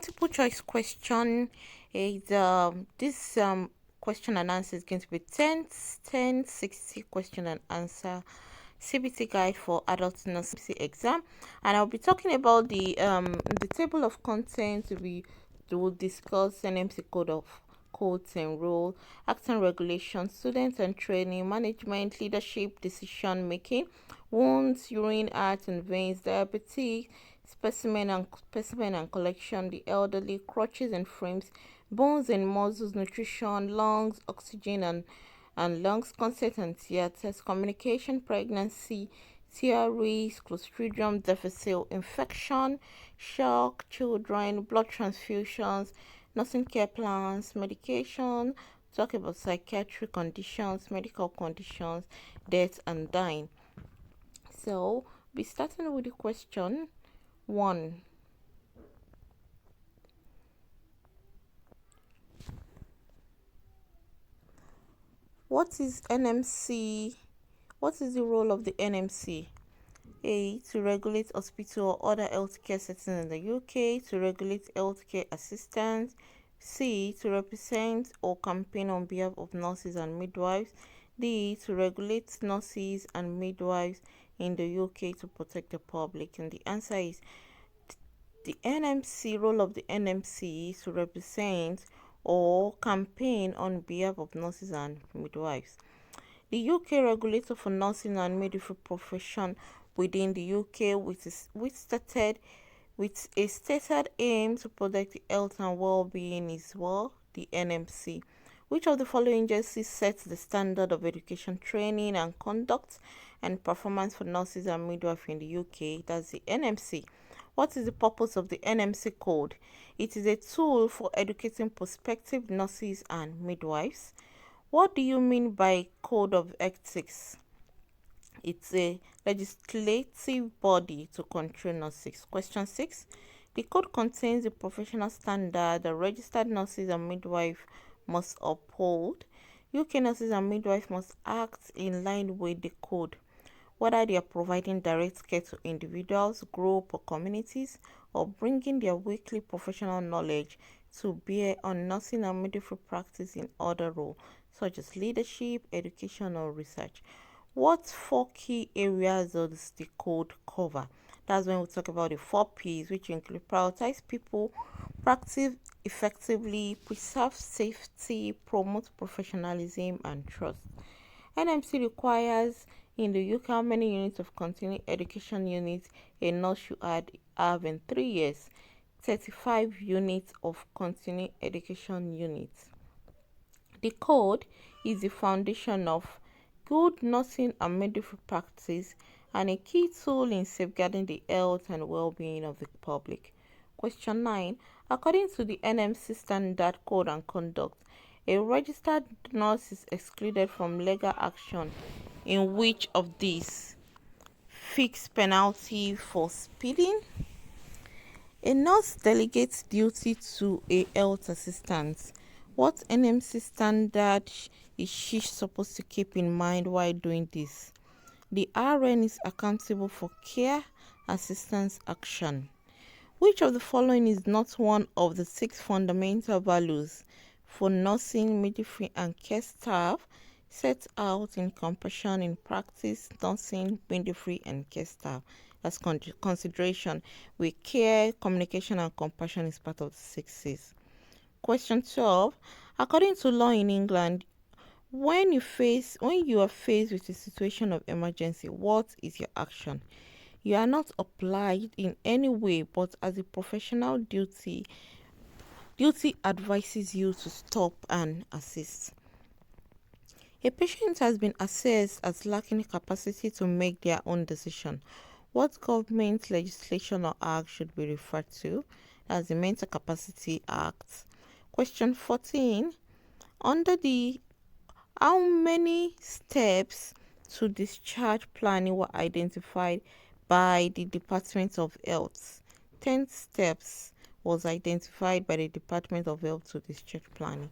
Multiple choice question is this question and answer is going to be 10 60 question and answer CBT guide for adult nurse exam, and I'll be talking about the table of contents. We will discuss NMC code of codes and rule, acts and regulations, students and training, management, leadership, decision making, wounds, urine, arts and veins, diabetes, specimen and collection, the elderly, crutches and frames, bones and muscles, nutrition, lungs, oxygen and lungs, consent and theatres, communication, pregnancy, theories, clostridium difficile, infection, shock, children, blood transfusions, nursing care plans, medication, talk about psychiatric conditions, medical conditions, death and dying. So, be starting with the question 1. What is NMC? What is the role of the NMC? A. To regulate hospital or other healthcare settings in the UK, to regulate healthcare assistance. C. To represent or campaign on behalf of nurses and midwives. D. To regulate nurses and midwives in the UK to protect the public. And the answer is the NMC. Role of the NMC is to represent or campaign on behalf of nurses and midwives. The UK regulator for nursing and midwifery profession within the UK, which started with a stated aim to protect the health and well-being, is the NMC. Which of the following agencies sets the standard of education, training and conduct and performance for nurses and midwives in the UK? That's the NMC. What is the purpose of the NMC code? It is a tool for educating prospective nurses and midwives. What do you mean by code of ethics? It's a legislative body to control nurses. Question 6. The code contains the professional standard that registered nurses and midwives must uphold. UK nurses and midwives must act in line with the code, whether they are providing direct care to individuals, groups, or communities, or bringing their weekly professional knowledge to bear on nursing and midwifery practice in other roles, such as leadership, education, or research. What 4 key areas does the code cover? That's when we talk about the 4 P's, which include prioritize people, practice effectively, preserve safety, promote professionalism, and trust. NMC requires in the UK how many units of continuing education units a nurse should have in 3 years? 35 units of continuing education units. The code is the foundation of good nursing and midwifery practice and a key tool in safeguarding the health and well-being of the public. Question 9. According to the NMC Standard Code and Conduct, a registered nurse is excluded from legal action in which of these? Fixed penalty for speeding. A nurse delegates duty to a health assistant. What NMC standard is she supposed to keep in mind while doing this? The RN is accountable for care assistance action. Which of the following is not one of the 6 fundamental values for nursing, midwifery, and care staff set out in Compassion in Practice, Nursing, Midwifery, and Care Staff? That's consideration with care, communication, and compassion is part of the 6 C's. Question 12. According to law in England, when you are faced with a situation of emergency, what is your action? You are not obliged in any way, but as a professional duty advises you to stop and assist. A patient has been assessed as lacking capacity to make their own decision. What government legislation or act should be referred to? As the Mental Capacity Act. Question 14. Under the how many steps to discharge planning were identified by the Department of Health? 10 steps was identified by the Department of Health to discharge planning.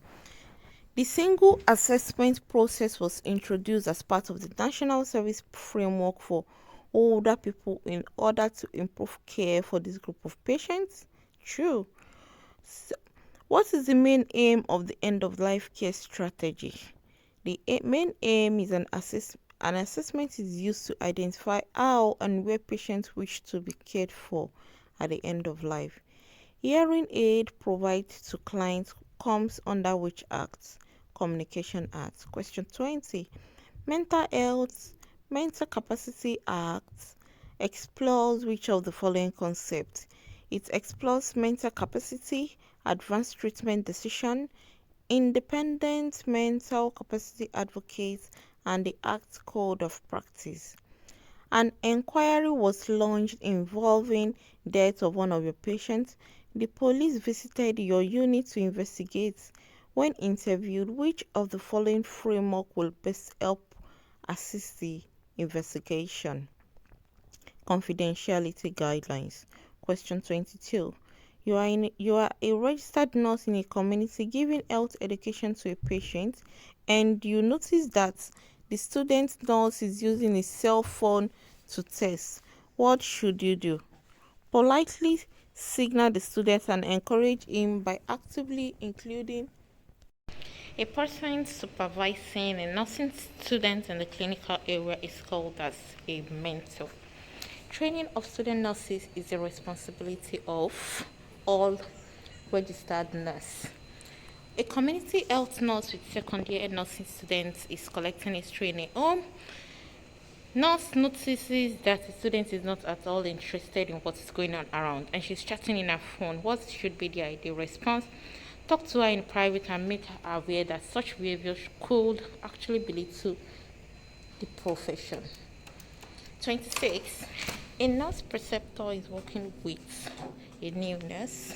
The single assessment process was introduced as part of the National Service Framework for older people in order to improve care for this group of patients. True. So, what is the main aim of the end-of-life care strategy? The main aim is an assessment is used to identify how and where patients wish to be cared for at the end of life. Hearing aid provided to clients comes under which acts? Communication Act. Question 20. Mental Health, Mental Capacity Act explores which of the following concepts? It explores mental capacity, advanced treatment decision, independent mental capacity advocates, and the Act Code of Practice. An inquiry was launched involving death of one of your patients. The police visited your unit to investigate. When interviewed, which of the following framework will best help assist the investigation? Confidentiality guidelines. Question 22. You are a registered nurse in a community giving health education to a patient, and you notice that the student nurse is using a cell phone to test. What should you do? Politely signal the student and encourage him by actively including a person supervising a nursing student in the clinical area is called as a mentor. Training of student nurses is the responsibility of all registered nurses. A community health nurse with second year nursing students is collecting his training home. Nurse notices that the student is not at all interested in what is going on around and she's chatting in her phone. What should be the ideal response? Talk to her in private and make her aware that such behavior could actually belittle the profession. 26. A nurse preceptor is working with a new nurse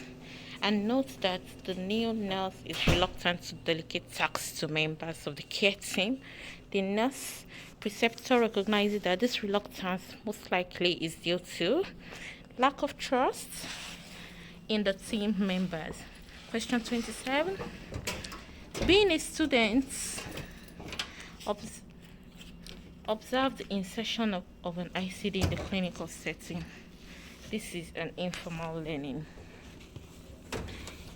and notes that the new nurse is reluctant to delegate tasks to members of the care team. The nurse preceptor recognizes that this reluctance most likely is due to lack of trust in the team members. Question 27. Being a student, observe the insertion of an ICD in the clinical setting. This is an informal learning.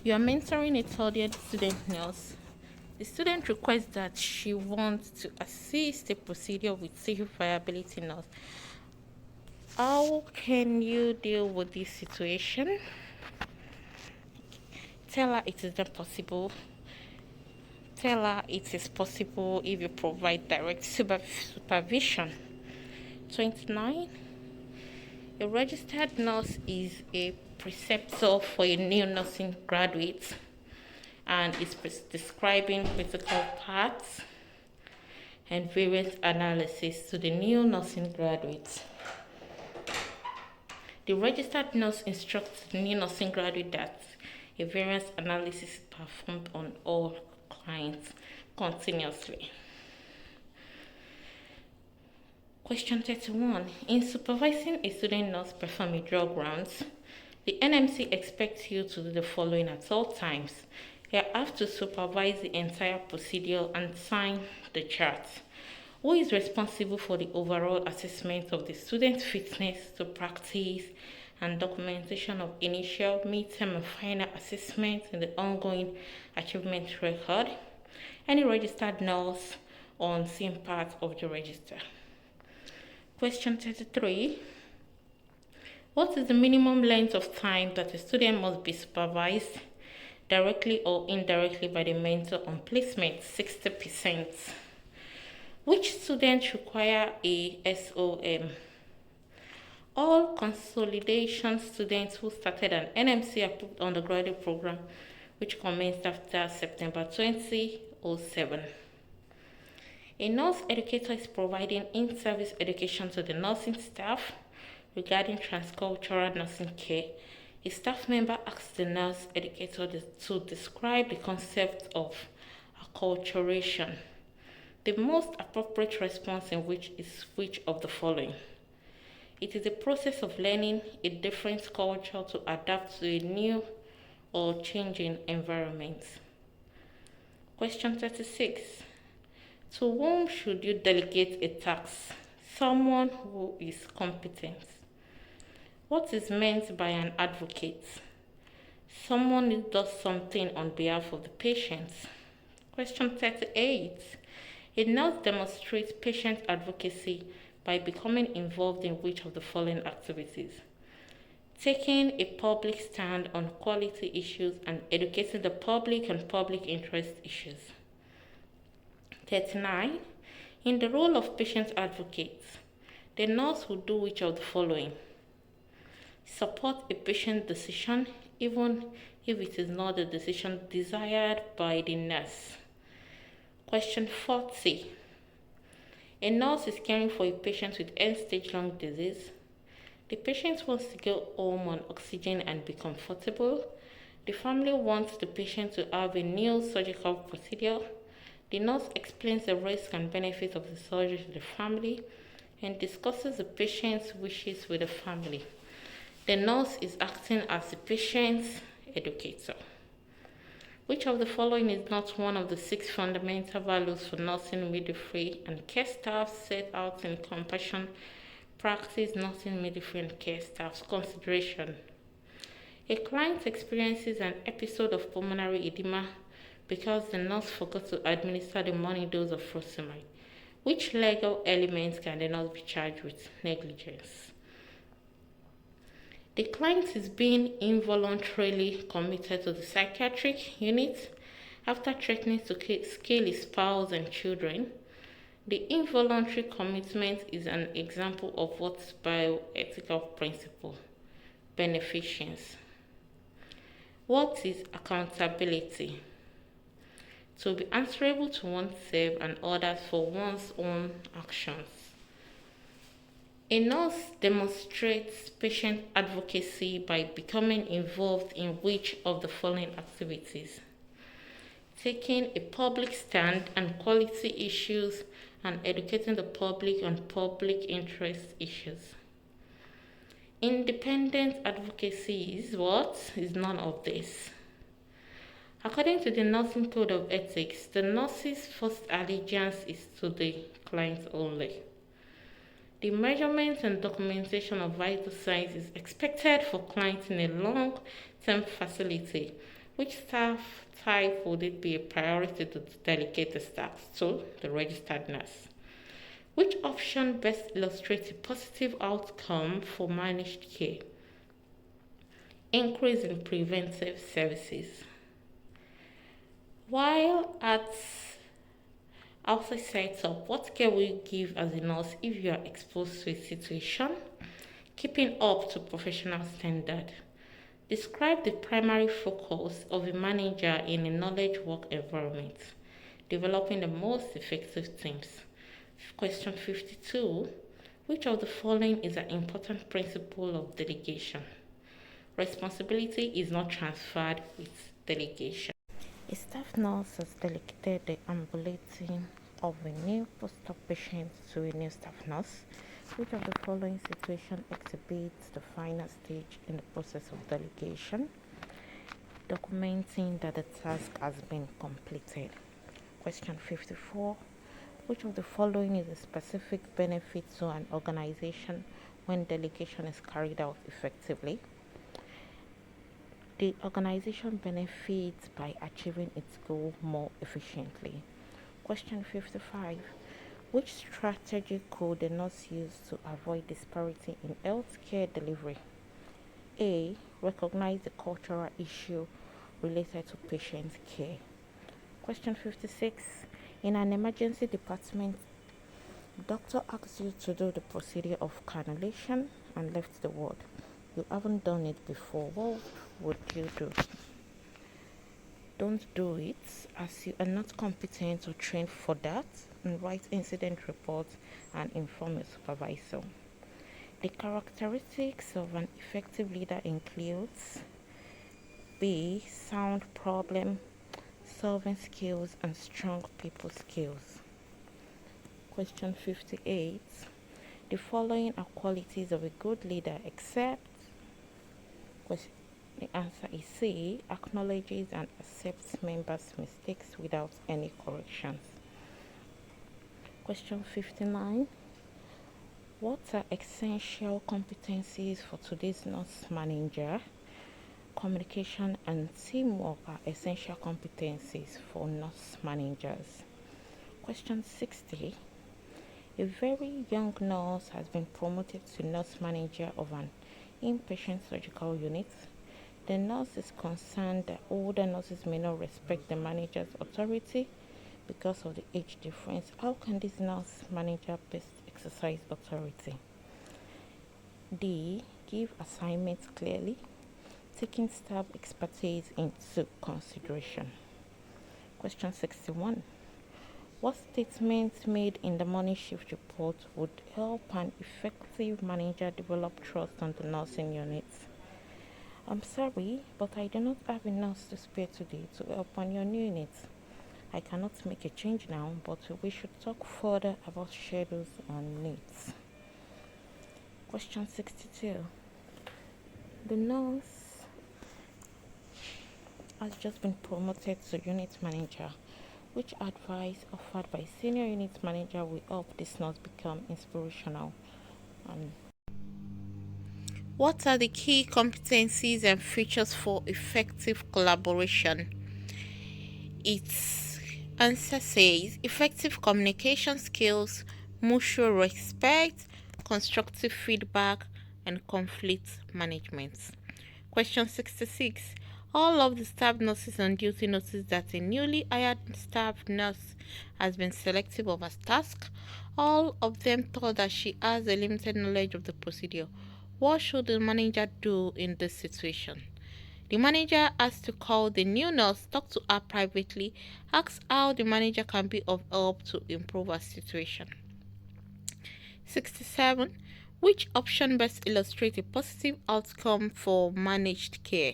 You are mentoring a third-year student nurse. The student requests that she wants to assist a procedure with safe viability nurse. How can you deal with this situation? Tell her it is not possible. Tell her it is possible if you provide direct supervision. 29. A registered nurse is a preceptor for a new nursing graduate and is describing critical parts and various analysis to the new nursing graduates. The registered nurse instructs the new nursing graduate that a variance analysis is performed on all clients continuously. Question 31. In supervising a student nurse perform a drug rounds, the NMC expects you to do the following at all times. You have to supervise the entire procedure and sign the chart. Who is responsible for the overall assessment of the student's fitness to practice and documentation of initial, midterm, and final assessment in the ongoing achievement record? Any registered nurse on same part of the register. Question 33. What is the minimum length of time that a student must be supervised directly or indirectly by the mentor on placement? 60%. Which students require a SOM? All consolidation students who started an NMC approved undergraduate program which commenced after September 2007. A nurse educator is providing in-service education to the nursing staff regarding transcultural nursing care. A staff member asks the nurse educator to describe the concept of acculturation. The most appropriate response in which is which of the following? It is a process of learning a different culture to adapt to a new or changing environment. Question 36. To whom should you delegate a task? Someone who is competent. What is meant by an advocate? Someone who does something on behalf of the patient. Question 38. A nurse demonstrates patient advocacy by becoming involved in which of the following activities? Taking a public stand on quality issues and educating the public on public interest issues. 39. In the role of patient advocate, the nurse will do which of the following? Support a patient decision even if it is not the decision desired by the nurse. Question 40. A nurse is caring for a patient with end-stage lung disease. The patient wants to go home on oxygen and be comfortable. The family wants the patient to have a new surgical procedure. The nurse explains the risks and benefits of the surgery to the family and discusses the patient's wishes with the family. The nurse is acting as the patient's educator. Which of the following is not one of the 6 fundamental values for nursing, midwifery, and care staff set out in compassion practice nursing, midwifery, and care staff's consideration? A client experiences an episode of pulmonary edema because the nurse forgot to administer the morning dose of furosemide. Which legal elements can the nurse be charged with negligence? The client is being involuntarily committed to the psychiatric unit after threatening to kill his spouse and children. The involuntary commitment is an example of what's bioethical principle, beneficence. What is accountability? To be answerable to oneself and others for one's own actions. A nurse demonstrates patient advocacy by becoming involved in which of the following activities? Taking a public stand on quality issues and educating the public on public interest issues. Independent advocacy is what? Is none of this. According to the Nursing Code of Ethics, the nurse's first allegiance is to the client only. The measurement and documentation of vital signs is expected for clients in a long-term facility. Which staff type would it be a priority to delegate the staff to? The registered nurse. Which option best illustrates a positive outcome for managed care? Increase in preventive services. While at outside setup, what care will you give as a nurse if you are exposed to a situation? Keeping up to professional standard. Describe the primary focus of a manager in a knowledge work environment. Developing the most effective teams. Question 52. Which of the following is an important principle of delegation? Responsibility is not transferred with delegation. A staff nurse has delegated the ambulating of a new post-op patient to a new staff nurse. Which of the following situation exhibits the final stage in the process of delegation? Documenting that the task has been completed. Question 54. Which of the following is a specific benefit to an organization when delegation is carried out effectively? The organization benefits by achieving its goal more efficiently. Question 55. Which strategy could the nurse use to avoid disparity in healthcare delivery? A. Recognize the cultural issue related to patient care. Question 56. In an emergency department, doctor asks you to do the procedure of cannulation and left the ward. You haven't done it before. What would you do? Don't do it, as you are not competent or trained for that, and write incident reports and inform your supervisor. The characteristics of an effective leader includes B. Sound problem solving skills and strong people skills. Question 58. The following are qualities of a good leader except. The answer is C. Acknowledges and accepts members' mistakes without any corrections. Question 59. What are essential competencies for today's nurse manager? communication and teamwork are essential competencies for nurse managers. Question 60. A very young nurse has been promoted to nurse manager of an inpatient surgical unit. The nurse is concerned that older nurses may not respect the manager's authority because of the age difference. How can this nurse manager best exercise authority? D. Give assignments clearly, taking staff expertise into consideration. Question 61. What statements made in the morning shift report would help an effective manager develop trust on the nursing unit? I'm sorry, but I do not have a nurse to spare today to help on your new unit. I cannot make a change now, but we should talk further about schedules and needs. Question 62. The nurse has just been promoted to unit manager. Which advice offered by senior unit manager will help this nurse become inspirational? What are the key competencies and features for effective collaboration? Its answer says effective communication skills, mutual respect, constructive feedback, and conflict management. Question 66. All of the staff nurses on duty notice that a newly hired staff nurse has been selective of her task. All of them thought that she has a limited knowledge of the procedure. What should the manager do in this situation? The manager has to call the new nurse, talk to her privately, ask how the manager can be of help to improve her situation. 67. Which option best illustrates a positive outcome for managed care?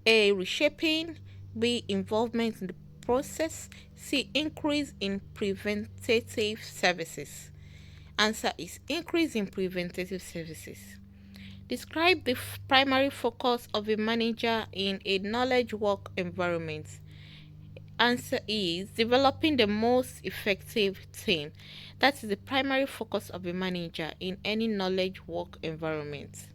A. Reshaping. B. Involvement in the process. C. Increase in preventative services. Answer is increase in preventative services. Describe the primary focus of a manager in a knowledge work environment. Answer is developing the most effective team. That is the primary focus of a manager in any knowledge work environment.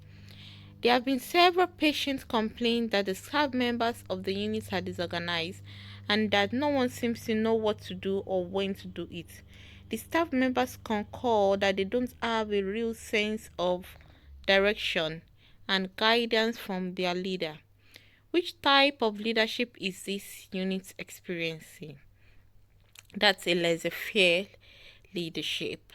There have been several patients complain that the staff members of the unit are disorganized and that no one seems to know what to do or when to do it. The staff members concur that they don't have a real sense of direction and guidance from their leader. Which type of leadership is this unit experiencing? That's a laissez-faire leadership.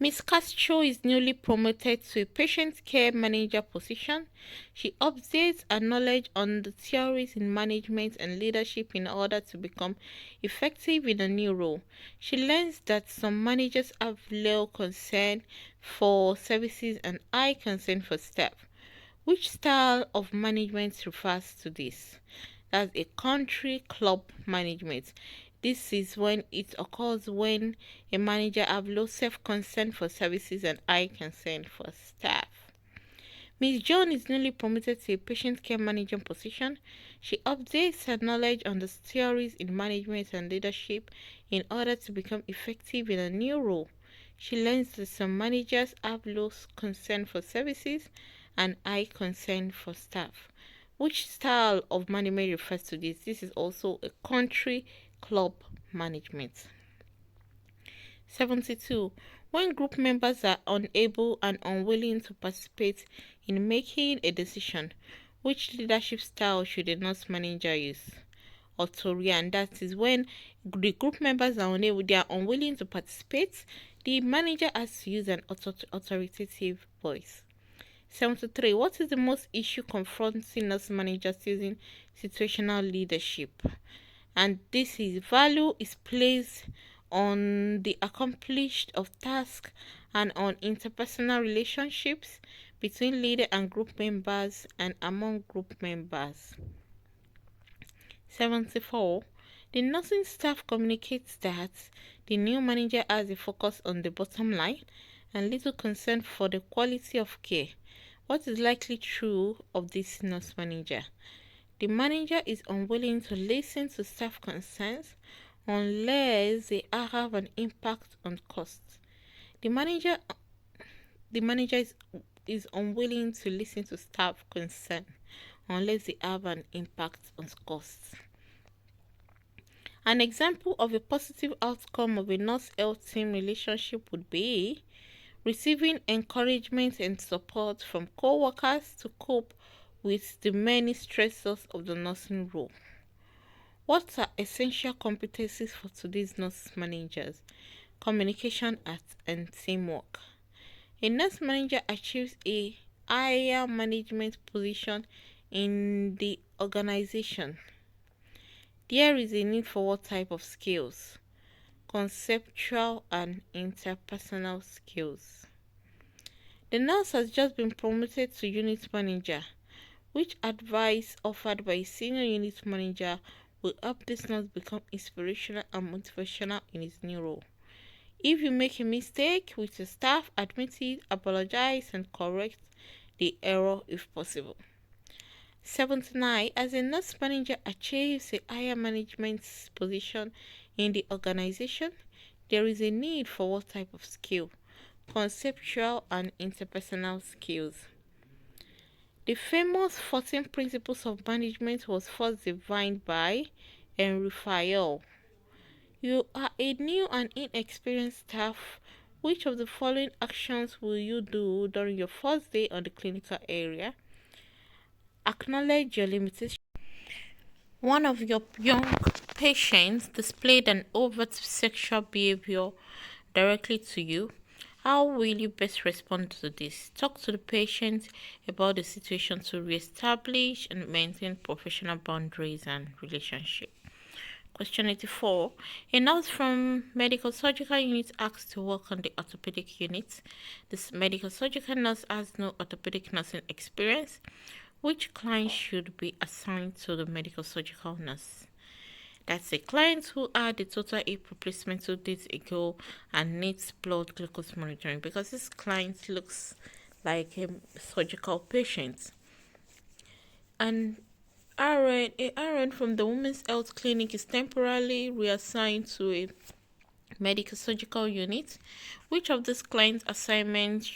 Ms. Castro is newly promoted to a patient care manager position. She updates her knowledge on the theories in management and leadership in order to become effective in a new role. She learns that some managers have low concern for services and high concern for staff. Which style of management refers to this? That's a country club management. This is when it occurs when a manager has low self-concern for services and high concern for staff. Ms. John is newly promoted to a patient care manager position. She updates her knowledge on the theories in management and leadership in order to become effective in a new role. She learns that some managers have low concern for services and high concern for staff. Which style of management refers to this? This is also a country club management. 72. When group members are unable and unwilling to participate in making a decision, which leadership style should a nurse manager use? Authoritative, that is when the group members are unable, they are unwilling to participate, the manager has to use an authoritative voice. 73. What is the most issue confronting nurse managers using situational leadership? And this is value is placed on the accomplished of tasks and on interpersonal relationships between leader and group members and among group members. 74. The nursing staff communicates that the new manager has a focus on the bottom line and little concern for the quality of care. What is likely true of this nurse manager? The manager is unwilling to listen to staff concerns unless they have an impact on costs. The manager is unwilling to listen to staff concern unless they have an impact on costs. An example of a positive outcome of a nurse-health team relationship would be receiving encouragement and support from co-workers to cope with the many stressors of the nursing role. What are essential competencies for today's nurse managers? Communication and teamwork. A nurse manager achieves a higher management position in the organization. There is a need for what type of skills? Conceptual and interpersonal skills. The nurse has just been promoted to unit manager. Which advice offered by a senior unit manager will help this nurse become inspirational and motivational in his new role? If you make a mistake with your staff, admit it, apologize, and correct the error if possible. 79. As a nurse manager achieves a higher management position in the organization, there is a need for what type of skill? Conceptual and interpersonal skills. The famous 14 Principles of Management was first defined by Henry Fayol. You are a new and inexperienced staff. Which of the following actions will you do during your first day on the clinical area? Acknowledge your limitations. One of your young patients displayed an overt sexual behavior directly to you. How will you best respond to this? Talk to the patient about the situation to reestablish and maintain professional boundaries and relationship. Question 84. A nurse from medical surgical unit asked to work on the orthopedic unit. This medical surgical nurse has no orthopedic nursing experience. Which client should be assigned to the medical surgical nurse? That's a client who had a total hip replacement 2 days ago and needs blood glucose monitoring, because this client looks like a surgical patient. And a RN from the Women's Health Clinic is temporarily reassigned to a medical surgical unit. Which of these client assignments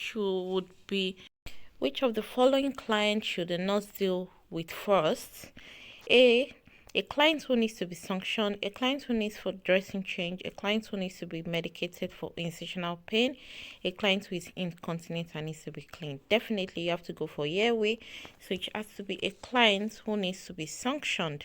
which of the following clients should the nurse deal with first? A client who needs to be sanctioned, a client who needs for dressing change, a client who needs to be medicated for incisional pain, a client who is incontinent and needs to be cleaned. Definitely you have to go for airway, so it has to be a client who needs to be sanctioned.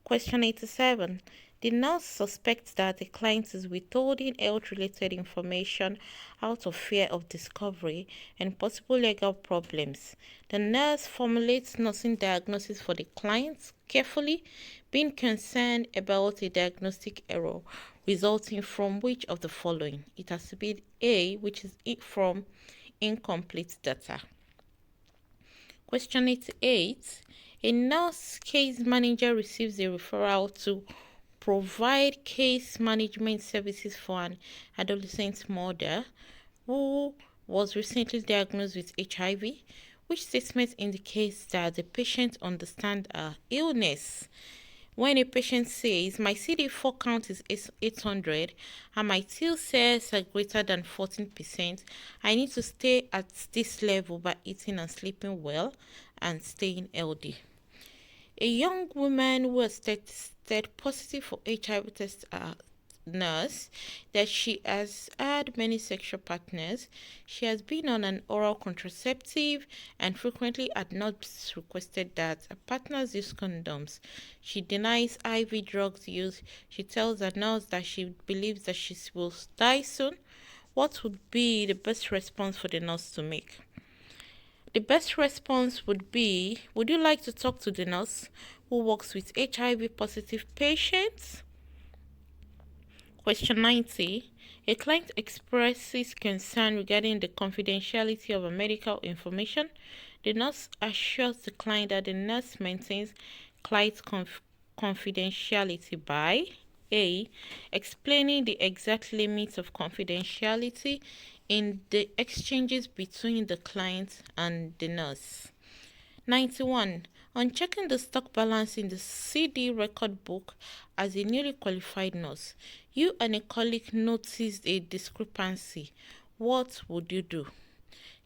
Question 87. The nurse suspects that the client is withholding health-related information out of fear of discovery and possible legal problems. The nurse formulates nursing diagnosis for the client carefully, being concerned about a diagnostic error resulting from which of the following? It has to be A, which is from incomplete data. Question 88. A nurse case manager receives a referral to provide case management services for an adolescent mother who was recently diagnosed with HIV. Which statement indicates that the patient understands her illness? When a patient says, my CD4 count is 800 and my T cells are greater than 14%, I need to stay at this level by eating and sleeping well and staying healthy. A young woman who has tested positive for HIV test nurse that she has had many sexual partners. She has been on an oral contraceptive and frequently had not requested that her partners use condoms. She denies IV drugs use. She tells her nurse that she believes that she will die soon. What would be the best response for the nurse to make? The best response would be, would you like to talk to the nurse who works with HIV positive patients? Question 90. A client expresses concern regarding the confidentiality of a medical information. The nurse assures the client that the nurse maintains client confidentiality by A. Explaining the exact limits of confidentiality in the exchanges between the client and the nurse. 91. On checking the stock balance in the CD record book as a newly qualified nurse, you and a colleague noticed a discrepancy. What would you do?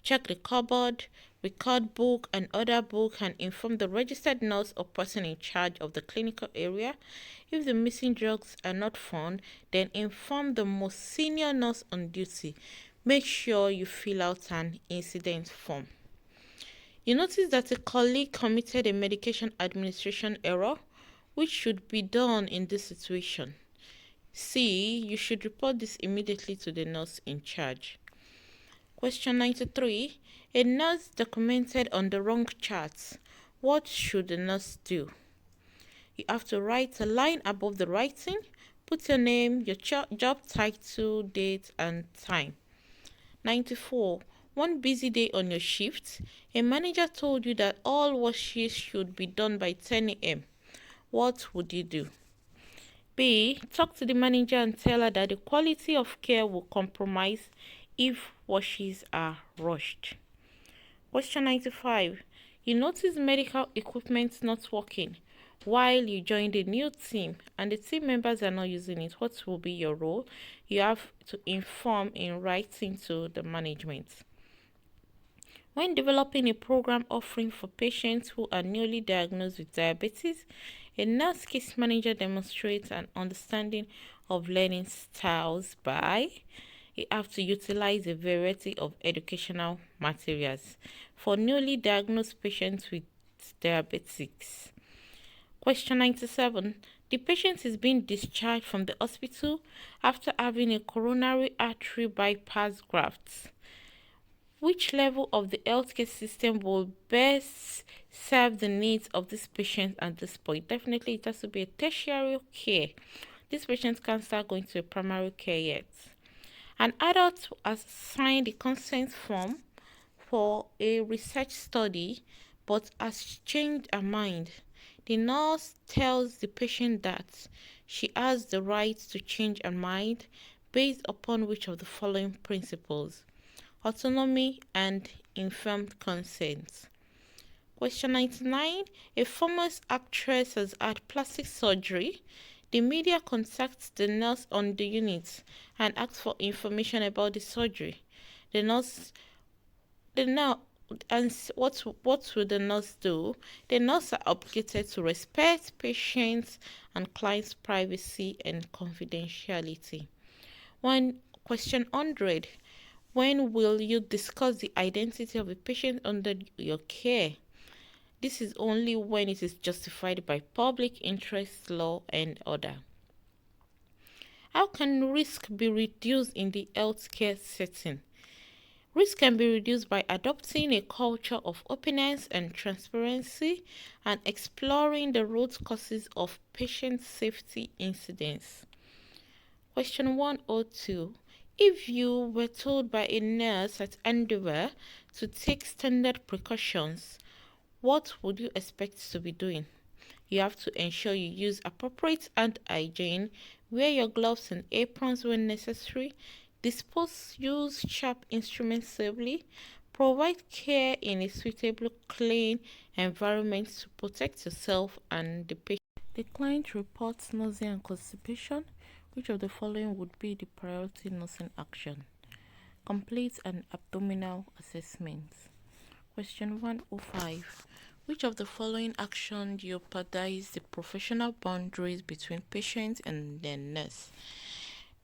Check the cupboard, record book and other book, and inform the registered nurse or person in charge of the clinical area. If the missing drugs are not found, then inform the most senior nurse on duty. Make sure you fill out an incident form. You notice that a colleague committed a medication administration error. Which should be done in this situation? C. You should report this immediately to the nurse in charge. Question 93. A nurse documented on the wrong charts. What should the nurse do? You have to write a line above the writing. Put your name, your job title, date, and time. 94. One busy day on your shift, a manager told you that all washes should be done by 10 a.m. What would you do? B. Talk to the manager and tell her that the quality of care will compromise if washes are rushed. Question 95. You notice medical equipment not working while you joined a new team and the team members are not using it. What will be your role? You have to inform in writing to the management. When developing a program offering for patients who are newly diagnosed with diabetes, a nurse case manager demonstrates an understanding of learning styles by you have to utilize a variety of educational materials for newly diagnosed patients with diabetics. Question 97. The patient is being discharged from the hospital after having a coronary artery bypass graft. Which level of the healthcare system will best serve the needs of this patient at this point? Definitely it has to be a tertiary care. This patient can't start going to a primary care yet. An adult has signed a consent form for a research study but has changed her mind. The nurse tells the patient that she has the right to change her mind based upon which of the following principles? Autonomy and informed consent. Question 99. A famous actress has had plastic surgery. The media contacts the nurse on the unit and asks for information about the surgery. And what will the nurse do? The nurse are obligated to respect patients' and clients' privacy and confidentiality. Question 100. When will you discuss the identity of a patient under your care? This is only when it is justified by public interest, law, and order. How can risk be reduced in the healthcare setting? Risk can be reduced by adopting a culture of openness and transparency and exploring the root causes of patient safety incidents. Question 102. If you were told by a nurse at Endeavour to take standard precautions, what would you expect to be doing? You have to ensure you use appropriate hand hygiene, wear your gloves and aprons when necessary, use sharp instruments safely, provide care in a suitable, clean environment to protect yourself and the patient. The client reports nausea and constipation. Which of the following would be the priority nursing action? Complete an abdominal assessment. Question 105. Which of the following action jeopardize the professional boundaries between patient and the nurse?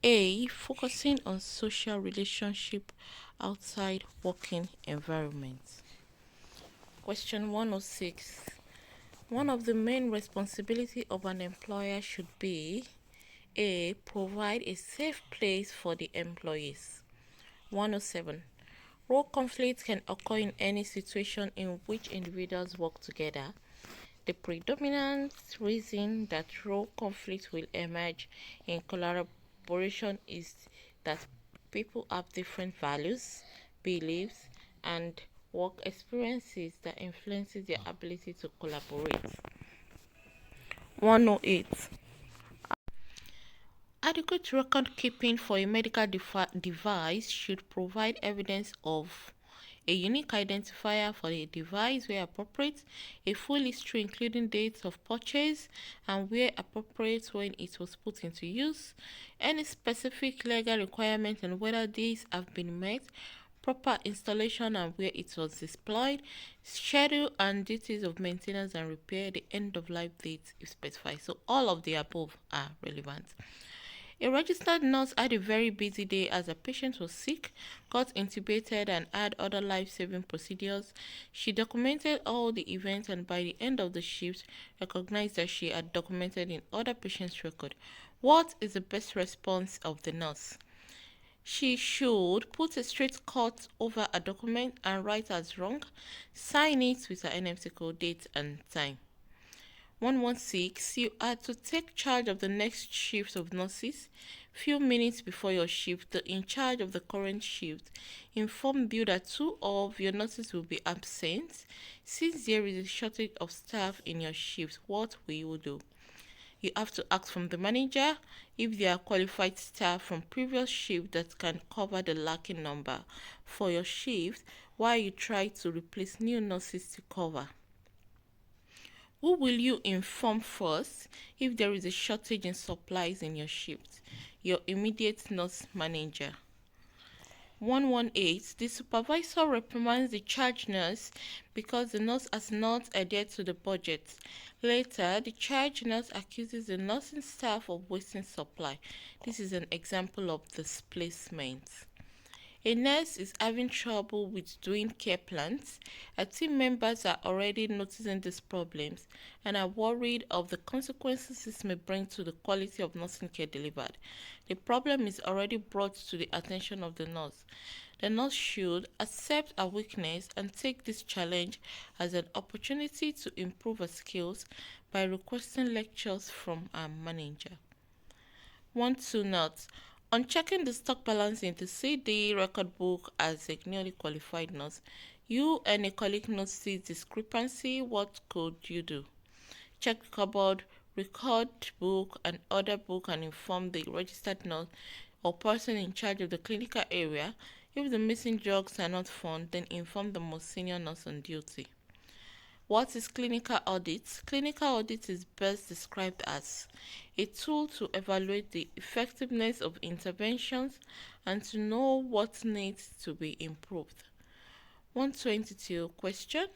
A. Focusing on social relationship outside working environment. Question 106. One of the main responsibilities of an employer should be A. Provide a safe place for the employees. 107. Role conflict can occur in any situation in which individuals work together. The predominant reason that role conflict will emerge in collaboration is that people have different values, beliefs, and work experiences that influences their ability to collaborate. 108. Adequate record keeping for a medical device should provide evidence of a unique identifier for the device where appropriate, a full history including dates of purchase and where appropriate when it was put into use, any specific legal requirements and whether these have been met, proper installation and where it was deployed, schedule and duties of maintenance and repair, the end of life date if specified. So all of the above are relevant. A registered nurse had a very busy day as a patient was sick, got intubated, and had other life-saving procedures. She documented all the events and by the end of the shift, recognized that she had documented in other patients' record. What is the best response of the nurse? She should put a straight cut over a document and write as wrong, sign it with her NMC code, date, and time. 116, you are to take charge of the next shift of nurses. Few minutes before your shift, the in charge of the current shift inform you that 2 of your nurses will be absent. Since there is a shortage of staff in your shift, what will you do? You have to ask from the manager if there are qualified staff from previous shift that can cover the lacking number for your shift while you try to replace new nurses to cover. Who will you inform first if there is a shortage in supplies in your shift? Your immediate nurse manager. 118. The supervisor reprimands the charge nurse because the nurse has not adhered to the budget. Later, the charge nurse accuses the nursing staff of wasting supply. This is an example of displacement. A nurse is having trouble with doing care plans. Her team members are already noticing these problems and are worried of the consequences this may bring to the quality of nursing care delivered. The problem is already brought to the attention of the nurse. The nurse should accept her weakness and take this challenge as an opportunity to improve her skills by requesting lectures from her manager. 1-2 notes. On checking the stock balance in the CD record book as a newly qualified nurse, you and a colleague notice discrepancy. What could you do? Check the cupboard, record book, and other book and inform the registered nurse or person in charge of the clinical area. If the missing drugs are not found, then inform the most senior nurse on duty. What is clinical audit? Clinical audit is best described as a tool to evaluate the effectiveness of interventions and to know what needs to be improved. 122 question.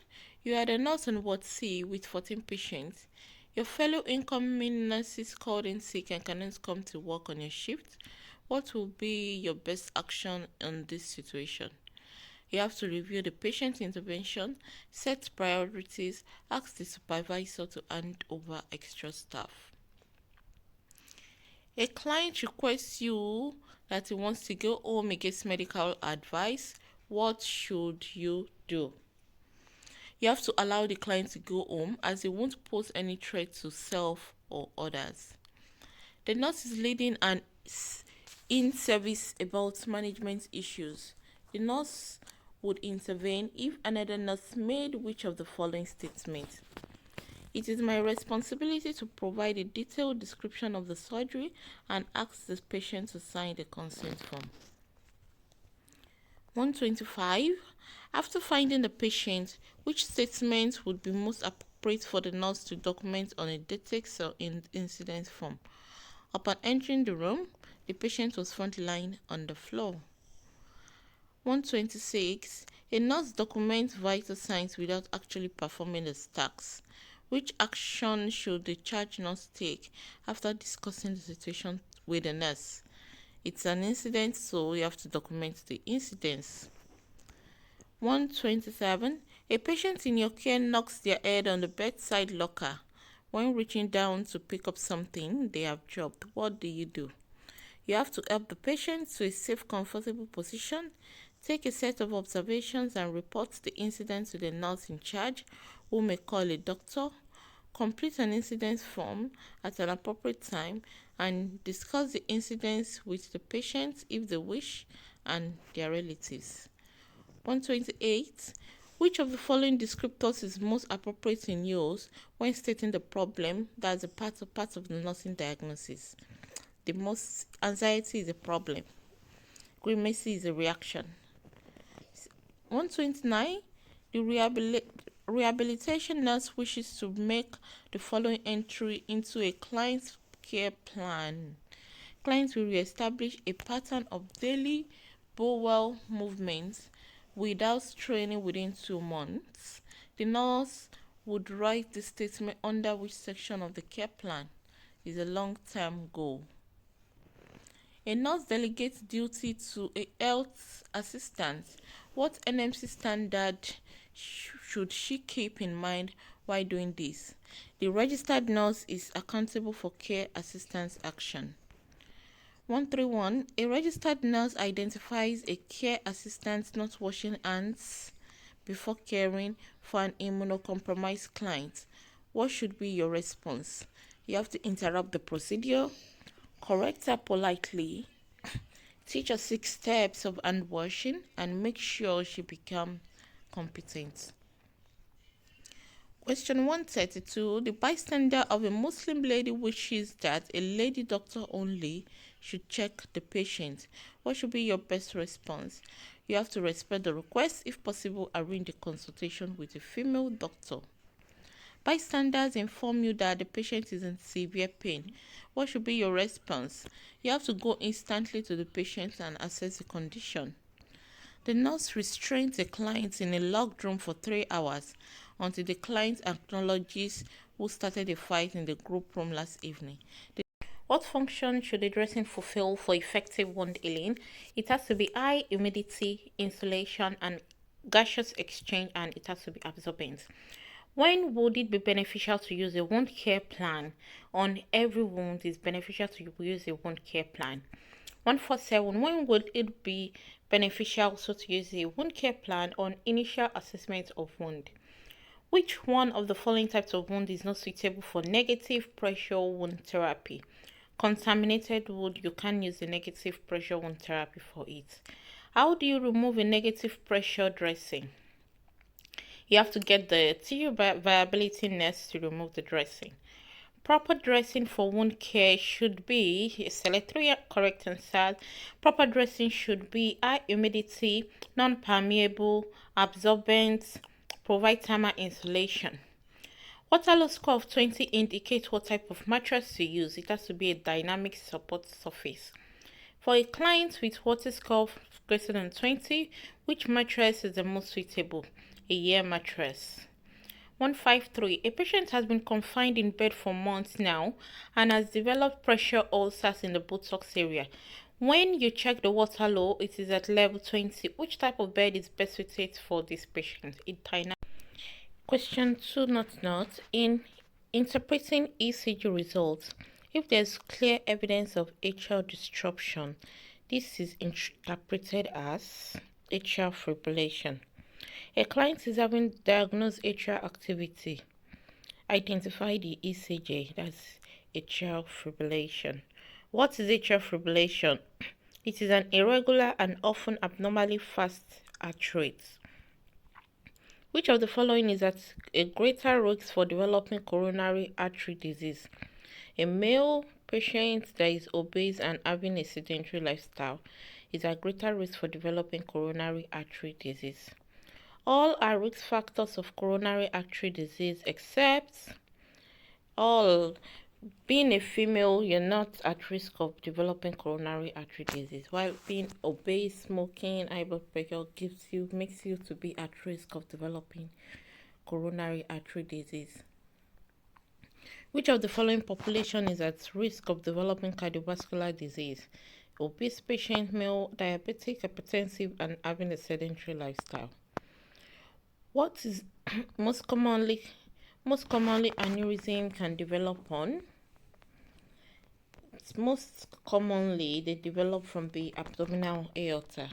You are the nurse on Ward C with 14 patients. Your fellow incoming nurses called in sick and cannot come to work on your shift. What will be your best action in this situation? You have to review the patient intervention, set priorities, ask the supervisor to hand over extra staff. A client requests you that he wants to go home against medical advice. What should you do? You have to allow the client to go home as he won't pose any threat to self or others. The nurse is leading an in-service about management issues. The nurse would intervene if another nurse made which of the following statements? It is my responsibility to provide a detailed description of the surgery and ask the patient to sign the consent form. 125. After finding the patient, which statement would be most appropriate for the nurse to document on a detect or incident form? Upon entering the room, the patient was found lying on the floor. 126. A nurse documents vital signs without actually performing the tasks. Which action should the charge nurse take after discussing the situation with the nurse? It's an incident, so you have to document the incidents. 127. A patient in your care knocks their head on the bedside locker. When reaching down to pick up something they have dropped, what do you do? You have to help the patient to a safe, comfortable position, take a set of observations and report the incident to the nurse in charge, who may call a doctor, complete an incident form at an appropriate time, and discuss the incidents with the patient if they wish and their relatives. 128. Which of the following descriptors is most appropriate in use when stating the problem that's a part of the nursing diagnosis? The most anxiety is a problem. Grimace is a reaction. 129. The rehabilitation nurse wishes to make the following entry into a client's care plan. Clients will reestablish a pattern of daily bowel movements without training within 2 months, the nurse would write the statement under which section of the care plan is a long-term goal. A nurse delegates duty to a health assistant. What NMC standard should she keep in mind while doing this? The registered nurse is accountable for care assistant's action. 131. A registered nurse identifies a care assistant not washing hands before caring for an immunocompromised client. What should be your response? You have to interrupt the procedure, correct her politely, teach her 6 steps of hand washing, and make sure she becomes competent. Question 132. The bystander of a Muslim lady wishes that a lady doctor only should check the patient. What should be your best response? You have to respect the request. If possible, arrange a consultation with a female doctor. Bystanders inform you that the patient is in severe pain. What should be your response? You have to go instantly to the patient and assess the condition. The nurse restrains the client in a locked room for 3 hours until the client acknowledges who started the fight in the group room last evening. What function should the dressing fulfill for effective wound healing? It has to be high humidity, insulation, and gaseous exchange, and it has to be absorbent. When would it be beneficial to use a wound care plan? On every wound, it's beneficial to use a wound care plan. 147. When would it be beneficial also to use a wound care plan on initial assessment of wound? Which one of the following types of wound is not suitable for negative pressure wound therapy? Contaminated wound, you can't use the negative pressure wound therapy for it. How do you remove a negative pressure dressing? You have to get the tissue viability nurse to remove the dressing. Proper dressing for wound care should be, select 3 correct answers. Proper dressing should be high humidity, non-permeable, absorbent, provide thermal insulation. Waterloo score of 20 indicates what type of mattress to use. It has to be a dynamic support surface. For a client with water score greater than 20, which mattress is the most suitable? A Year mattress. 153. A patient has been confined in bed for months now and has developed pressure ulcers in the buttocks area. When you check the water low, it is at level 20. Which type of bed is best suited for this patient? Question 2 not in interpreting ECG results. If there's clear evidence of atrial disruption, this is interpreted as atrial fibrillation. A client is having diagnosed atrial activity. Identify the ECG, that's atrial fibrillation. What is atrial fibrillation? It is an irregular and often abnormally fast heart rate. Which of the following is at a greater risk for developing coronary artery disease? A male patient that is obese and having a sedentary lifestyle is at greater risk for developing coronary artery disease. All are risk factors of coronary artery disease except all. Being a female, you're not at risk of developing coronary artery disease, while being obese, smoking, high blood pressure makes you to be at risk of developing coronary artery disease. Which of the following population is at risk of developing cardiovascular disease? Obese patient, male, diabetic, hypertensive, and having a sedentary lifestyle. What is most commonly aneurysm can develop on? Most commonly they develop from the abdominal aorta.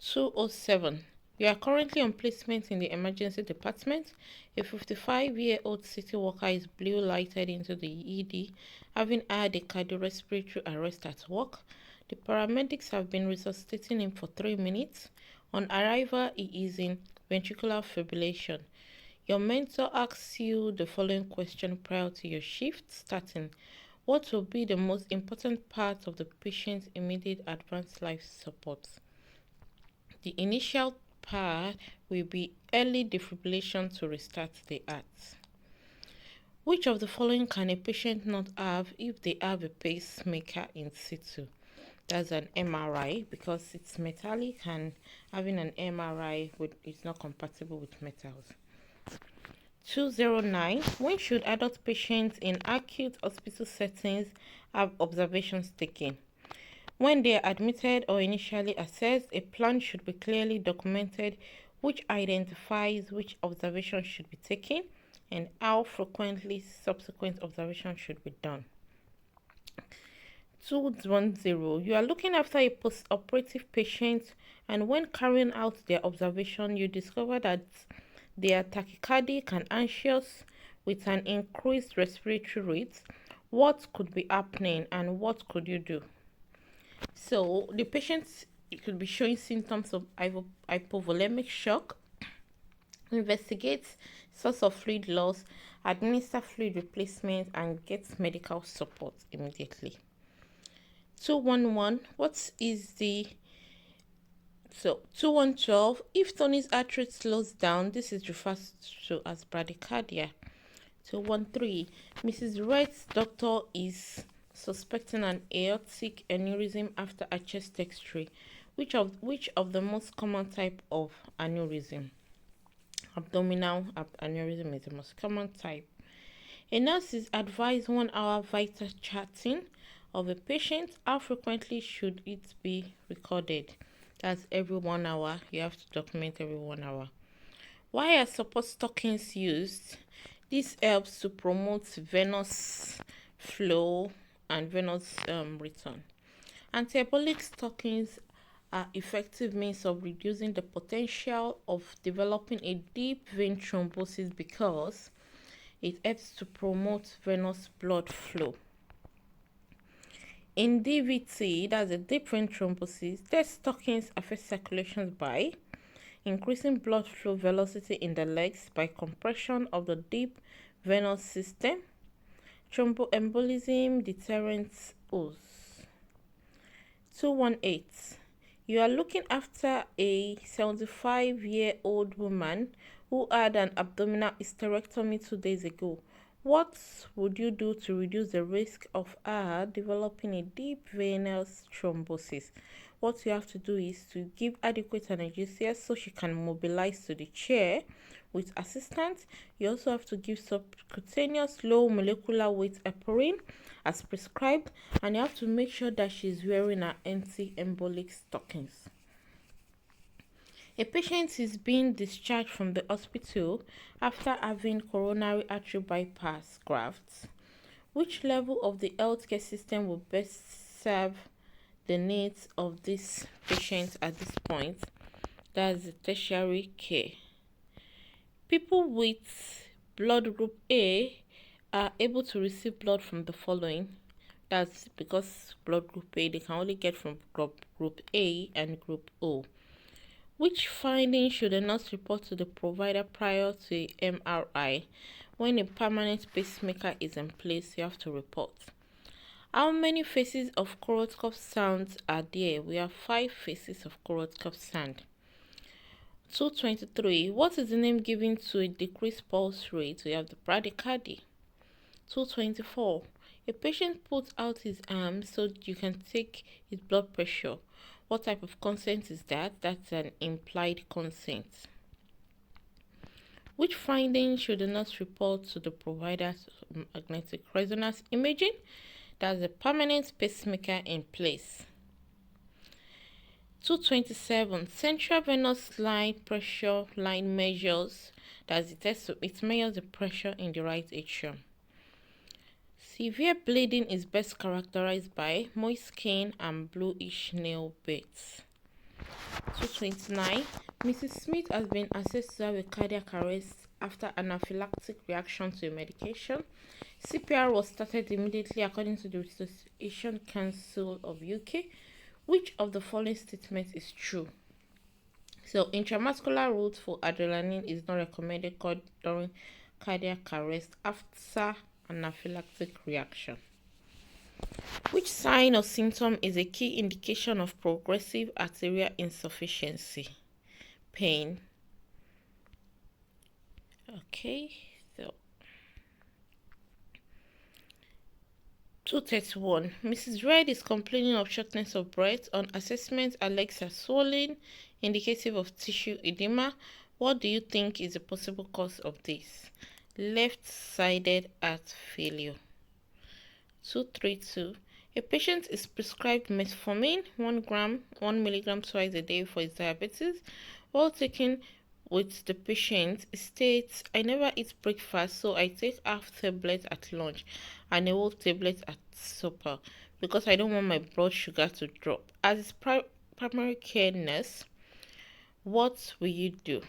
207. You are currently on placement in the emergency department. A 55-year-old city worker is blue lighted into the ED, having had a cardiorespiratory arrest at work. The paramedics have been resuscitating him for 3 minutes. On arrival, he is in ventricular fibrillation. Your mentor asks you the following question prior to your shift starting. What will be the most important part of the patient's immediate advanced life support? The initial part will be early defibrillation to restart the heart. Which of the following can a patient not have if they have a pacemaker in situ? That's an MRI because it's metallic, and having an MRI is not compatible with metals. 209. When should adult patients in acute hospital settings have observations taken? When they are admitted or initially assessed, a plan should be clearly documented which identifies which observations should be taken and how frequently subsequent observations should be done. 210. You are looking after a post-operative patient, and when carrying out their observation, you discover that they are tachycardic and anxious with an increased respiratory rate. What could be happening and what could you do? So the patient could be showing symptoms of hypovolemic shock. Investigate source of fluid loss, administer fluid replacement, and get medical support immediately. 211. What is the 2112? If Tony's heart rate slows down, this is referred to as bradycardia. 213. Mrs. Wright's doctor is suspecting an aortic aneurysm after a chest X-ray. Which of the most common type of aneurysm? Abdominal aneurysm is the most common type. A nurse is advised 1 hour vital charting of a patient. How frequently should it be recorded? That's every 1 hour. You have to document every 1 hour. Why are support stockings used? This helps to promote venous flow and venous return. Antiembolic stockings are effective means of reducing the potential of developing a deep vein thrombosis because it helps to promote venous blood flow. In DVT, that's a deep vein thrombosis, these stockings affect circulation by increasing blood flow velocity in the legs by compression of the deep venous system, thromboembolism, deterrent hose. 218. You are looking after a 75-year-old woman who had an abdominal hysterectomy 2 days ago. What would you do to reduce the risk of her developing a deep venous thrombosis? What you have to do is to give adequate analgesia so she can mobilize to the chair with assistance. You also have to give subcutaneous low molecular weight heparin as prescribed, and you have to make sure that she's wearing her anti-embolic stockings. A patient is being discharged from the hospital after having coronary artery bypass grafts. Which level of the healthcare system will best serve the needs of this patient at this point? That's the tertiary care. People with blood group A are able to receive blood from the following. That's because blood group A, they can only get from group A and group O. Which findings should a nurse report to the provider prior to MRI? When a permanent pacemaker is in place, you have to report. How many phases of Korotkoff sounds are there? We have 5 phases of Korotkoff sound. 223. What is the name given to a decreased pulse rate? We have the bradycardia. 224. A patient puts out his arm so you can take his blood pressure. What type of consent is that? That's an implied consent. Which findings should the nurse report to the provider's magnetic resonance imaging? That's a permanent pacemaker in place. 227. Central venous line pressure line measures. It measures the pressure in the right atrium. Severe bleeding is best characterized by moist skin and bluish nail beds. 229. Mrs. Smith has been assessed to have a cardiac arrest after anaphylactic reaction to a medication. CPR was started immediately according to the Resuscitation Council of UK. Which of the following statements is true? So, intramuscular route for adrenaline is not recommended during cardiac arrest after anaphylactic reaction. Which sign or symptom is a key indication of progressive arterial insufficiency? Pain. Okay, so 231. Mrs. Red is complaining of shortness of breath. On assessment, her legs are swollen, indicative of tissue edema. What do you think is the possible cause of this? Left-sided heart failure. 232. A patient is prescribed metformin 1 gram 1 milligram twice a day for his diabetes. While taking with the patient, states, I never eat breakfast, so I take half tablet at lunch and a whole tablet at supper because I don't want my blood sugar to drop. As his primary care nurse, what will you do?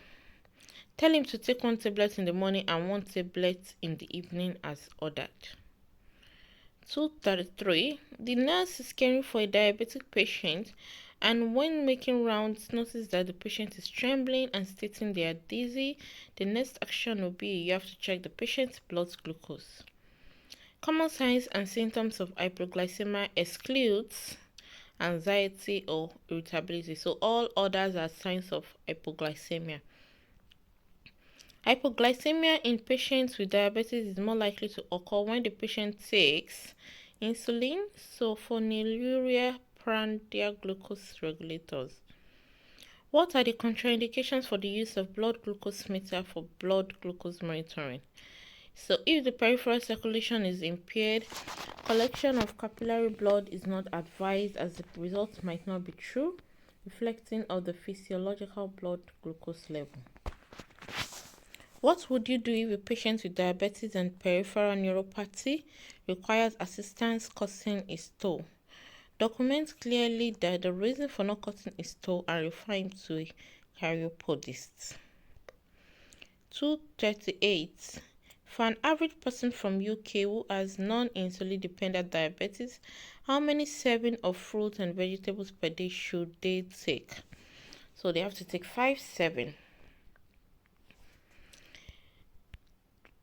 Tell him to take 1 tablet in the morning and 1 tablet in the evening as ordered. 233. The nurse is caring for a diabetic patient and when making rounds notice that the patient is trembling and stating they are dizzy. The next action will be you have to check the patient's blood glucose. Common signs and symptoms of hypoglycemia excludes anxiety or irritability. So all others are signs of hypoglycemia. Hypoglycemia in patients with diabetes is more likely to occur when the patient takes insulin, sulfonylurea, prandial glucose regulators. What are the contraindications for the use of blood glucose meter for blood glucose monitoring? So if the peripheral circulation is impaired, collection of capillary blood is not advised as the results might not be true, reflecting of the physiological blood glucose level. What would you do if a patient with diabetes and peripheral neuropathy requires assistance cutting his toe? Document clearly that the reason for not cutting his toe and refer him to a chiropodist. 238. For an average person from UK who has non-insulin dependent diabetes, how many servings of fruit and vegetables per day should they take? So they have to take 5 servings.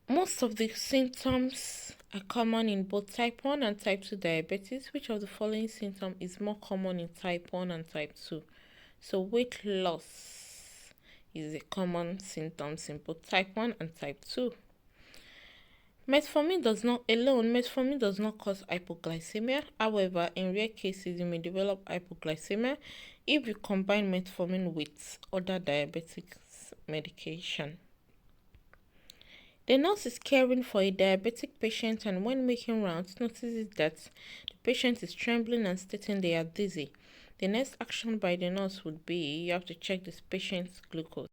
Most of the symptoms are common in both type 1 and type 2 diabetes. Which of the following symptom is more common in type 1 and type 2? So weight loss is a common symptom in both type 1 and type 2. Metformin does not cause hypoglycemia. However, in rare cases, you may develop hypoglycemia if you combine metformin with other diabetic medication. The nurse is caring for a diabetic patient and when making rounds notices that the patient is trembling and stating they are dizzy. The next action by the nurse would be you have to check this patient's glucose.